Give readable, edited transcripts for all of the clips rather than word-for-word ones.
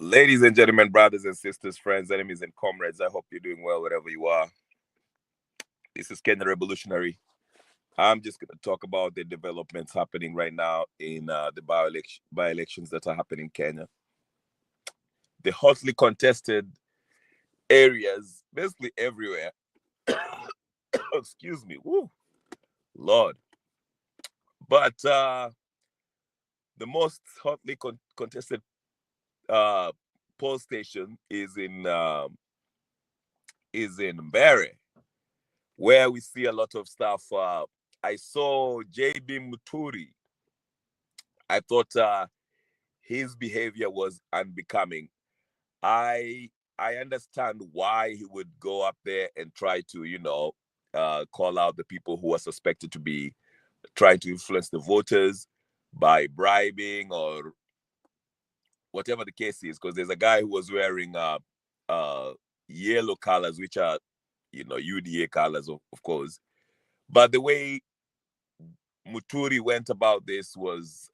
Ladies and gentlemen, brothers and sisters, friends, enemies, and comrades, I hope you're doing well wherever you are. This is Kenyan Revolutionary. I'm just going to talk about the developments happening right now in the by-elections that are happening in Kenya. The hotly contested areas, basically everywhere. Excuse me. Woo, Lord. But the most hotly contested uh, poll station is in Mbere, where we see a lot of stuff. I saw JB Muturi. I thought his behavior was unbecoming. I I understand why he would go up there and try to, call out the people who are suspected to be trying to influence the voters by bribing or whatever the case is. Because there's a guy who was wearing uh, yellow colors, which are, UDA colors, of course. But the way Muturi went about this was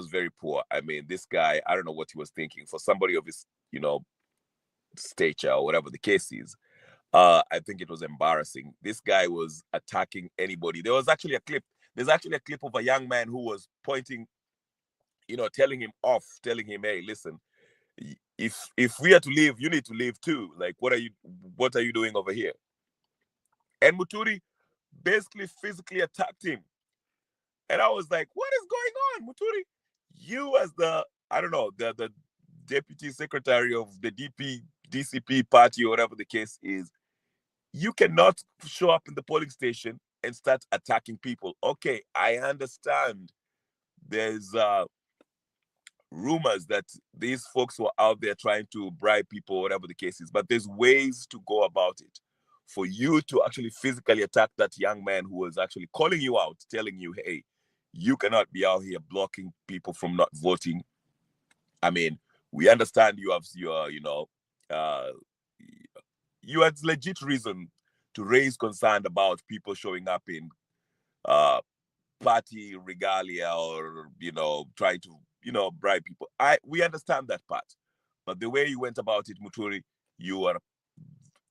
very poor. I mean, this guy, I don't know what he was thinking. For somebody of his, stature or whatever the case is, I think it was embarrassing. This guy was attacking anybody. There was actually a clip. There's actually a clip of a young man who was pointing, telling him off, telling him, "Hey, listen, if we are to leave, you need to leave too. Like, what are you doing over here?" And Muturi basically physically attacked him. And I was like, what is going on, Muturi? You as the, I don't know, the deputy secretary of the DCP party or whatever the case is, you cannot show up in the polling station and start attacking people. Okay, I understand there's rumors that these folks were out there trying to bribe people, whatever the case is, but there's ways to go about it. For you to actually physically attack that young man who was actually calling you out, telling you, hey, you cannot be out here blocking people from not voting. I mean, we understand uh, you had legit reason to raise concern about people showing up in uh, party regalia or trying to bribe people. We understand that part, but the way you went about it, Muturi, you are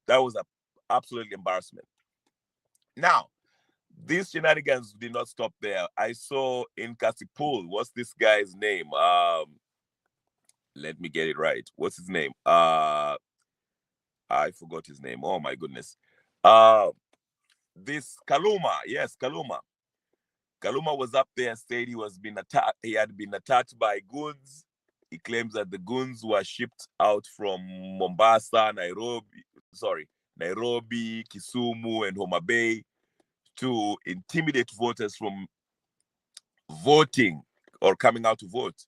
that was a absolute embarrassment. Now, these shenanigans did not stop there. I saw in Kasipul, what's this guy's name? Let me get it right. What's his name? I forgot his name. Oh my goodness. Uh, this Kaluma, yes, Kaluma. Kaluma was up there and said he was been attacked. He had been attacked by goons. He claims that the goons were shipped out from Mombasa, Nairobi, Kisumu, and Homa Bay to intimidate voters from voting or coming out to vote.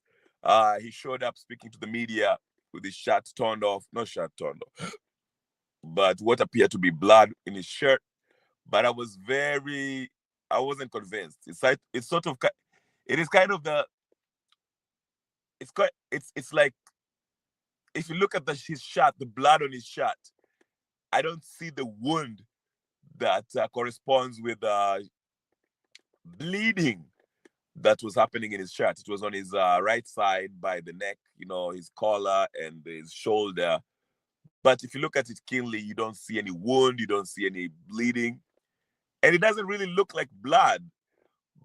He showed up speaking to the media with his shirt torn off, not shirt torn off, but what appeared to be blood in his shirt. But I wasn't convinced. It's sort of, it is kind of it's like, if you look at his shirt, the blood on his shirt, I don't see the wound that corresponds with bleeding that was happening in his shirt. It was on his right side by the neck, his collar and his shoulder. But if you look at it keenly, you don't see any wound, you don't see any bleeding, and it doesn't really look like blood.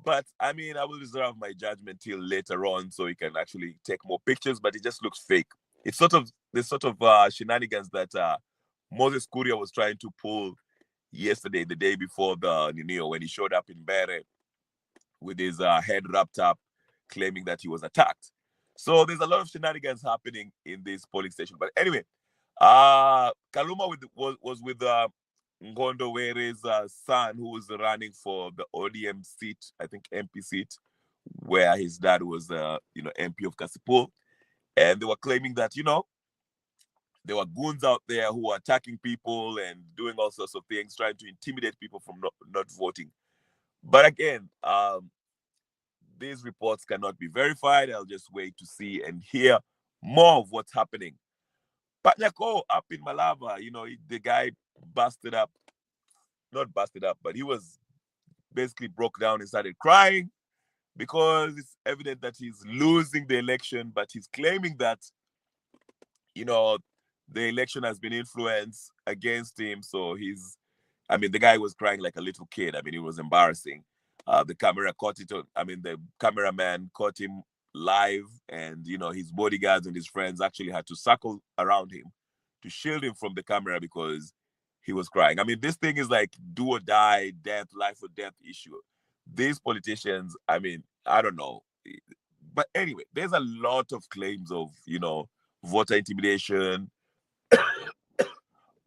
But I mean, I will reserve my judgment till later on so you can actually take more pictures, but it just looks fake. It's sort of the sort of shenanigans that Moses Kuria was trying to pull yesterday, the day before the when he showed up in Bere with his head wrapped up, claiming that he was attacked. So there's a lot of shenanigans happening in this polling station. But anyway, Kaluma was with Ngondo Were's son, who was running for the ODM seat, I think MP seat, where his dad was, MP of Kasipul. And they were claiming that, there were goons out there who were attacking people and doing all sorts of things, trying to intimidate people from not voting. But again, these reports cannot be verified. I'll just wait to see and hear more of what's happening. Panyako up in Malava, the guy busted up, not busted up, but he was basically broke down and started crying because it's evident that he's losing the election, but he's claiming that you know, the election has been influenced against him. So I mean, the guy was crying like a little kid. I mean, it was embarrassing. The camera caught it. I mean, the cameraman caught him live, and his bodyguards and his friends actually had to circle around him to shield him from the camera because he was crying. I mean, this thing is like do or die, death, life or death issue. These politicians, I mean, I don't know. But anyway, there's a lot of claims of, voter intimidation,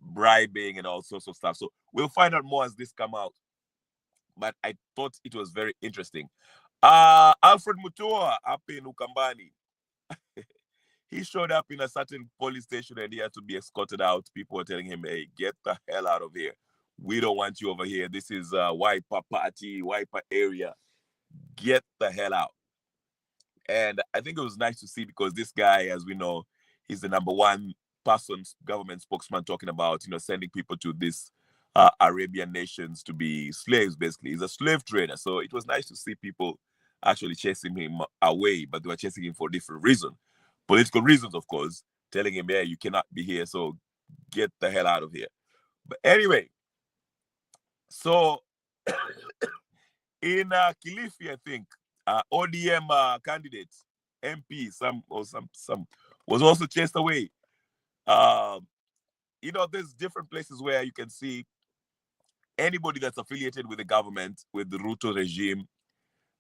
bribing, and all sorts of stuff. So we'll find out more as this come out. But I thought it was very interesting. Alfred Mutua up in Ukambani. He showed up in a certain police station and he had to be escorted out. People were telling him, hey, get the hell out of here. We don't want you over here. This is Wiper party, Wiper area. Get the hell out. And I think it was nice to see because this guy, as we know, he's the number one person, government spokesman, talking about, sending people to this Arabian nations to be slaves, basically. He's a slave trader. So it was nice to see people actually chasing him away, but they were chasing him for different reasons. Political reasons, of course, telling him, yeah, you cannot be here, so get the hell out of here. But anyway, so in Kilifi, I think, ODM candidate, MP, some was also chased away. There's different places where you can see anybody that's affiliated with the government, with the Ruto regime,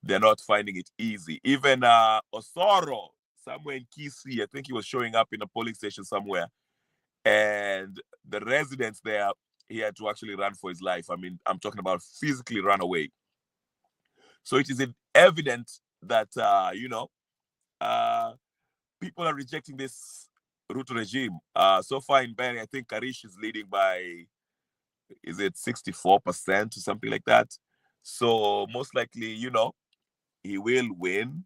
they're not finding it easy. Even Osoro, somewhere in Kisii, I think he was showing up in a polling station somewhere. And the residents there, he had to actually run for his life. I mean, I'm talking about physically run away. So it is evident that, people are rejecting this Ruto regime. So far in Beni, I think Karish is leading by, is it 64% or something like that? So most likely, he will win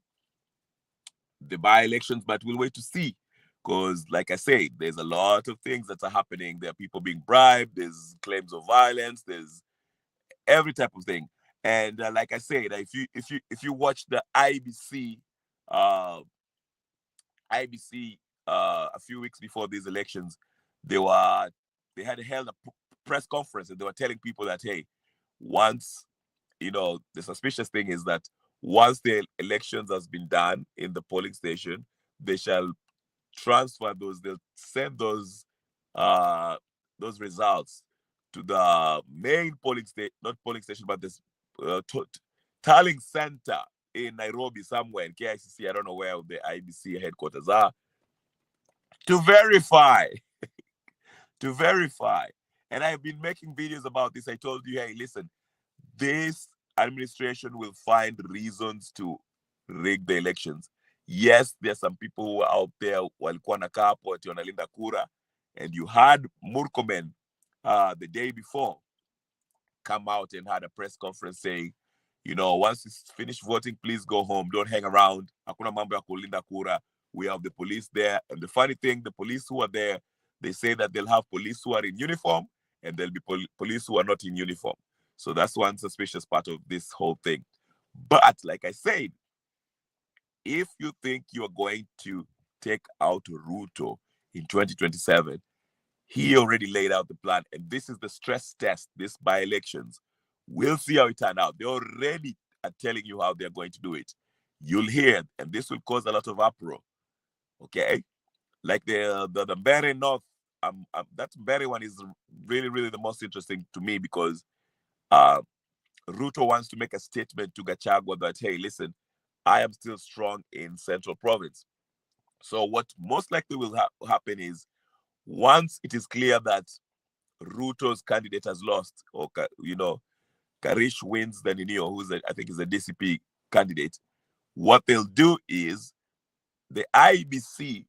the by-elections, but we'll wait to see. Because, like I said, there's a lot of things that are happening. There are people being bribed. There's claims of violence. There's every type of thing. And like I said, if you watch the IBC a few weeks before these elections, they had held a press conference and they were telling people that, hey, once the suspicious thing is that once the elections has been done in the polling station, they shall transfer they'll send those results to the main polling station, not polling station, but this tallying center in Nairobi somewhere in KICC. I don't know where the IBC headquarters are, to verify. And I've been making videos about this. I told you, hey, listen, this administration will find reasons to rig the elections. Yes, there are some people who are out there walikuwa na kapo ati wanalinda kura, and you had Murkomen the day before come out and had a press conference saying, once you finish voting, please go home. Don't hang around. Hakuna mambo ya kulinda kura. We have the police there. And the funny thing, the police who are there, they say that they'll have police who are in uniform and there'll be police who are not in uniform. So that's one suspicious part of this whole thing. But like I said, if you think you're going to take out Ruto in 2027, he already laid out the plan. And this is the stress test, this by-elections. We'll see how it turns out. They already are telling you how they're going to do it. You'll hear, and this will cause a lot of uproar. Okay? Like the Mbere North, that Mbere one is really, really the most interesting to me because Ruto wants to make a statement to Gachagua that, hey, listen, I am still strong in Central Province. So what most likely will happen is once it is clear that Ruto's candidate has lost, or Karish wins the Ninio, I think is a DCP candidate, what they'll do is the IBC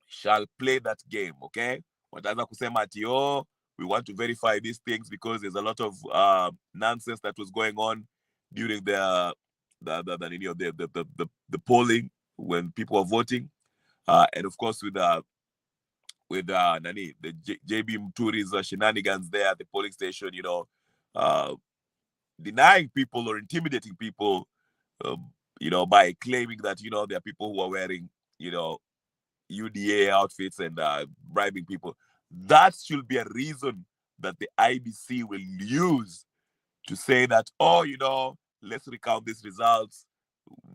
shall play that game, okay? Wataanza kusema ati, we want to verify these things because there's a lot of nonsense that was going on during the polling when people were voting, and of course with the JB Muturi's shenanigans there at the polling station, denying people or intimidating people, by claiming that there are people who are wearing UDA outfits and bribing people. That should be a reason that the IBC will use to say that, oh, let's recount these results.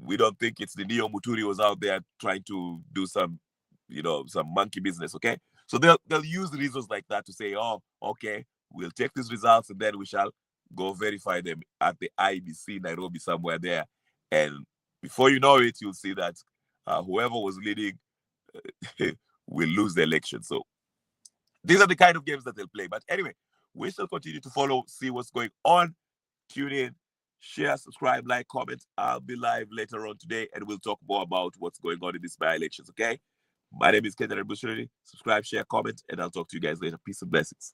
We don't think it's the Neo Muturi was out there trying to do some monkey business, okay? So they'll use reasons like that to say, oh, okay, we'll take these results and then we shall go verify them at the IBC Nairobi somewhere there. And before you know it, you'll see that whoever was leading will lose the election. So these are the kind of games that they'll play. But anyway, we shall continue to follow, see what's going on. Tune in, share, subscribe, like, comment. I'll be live later on today and we'll talk more about what's going on in these by-elections, okay? My name is Kenyan. Subscribe, share, comment, and I'll talk to you guys later. Peace and blessings.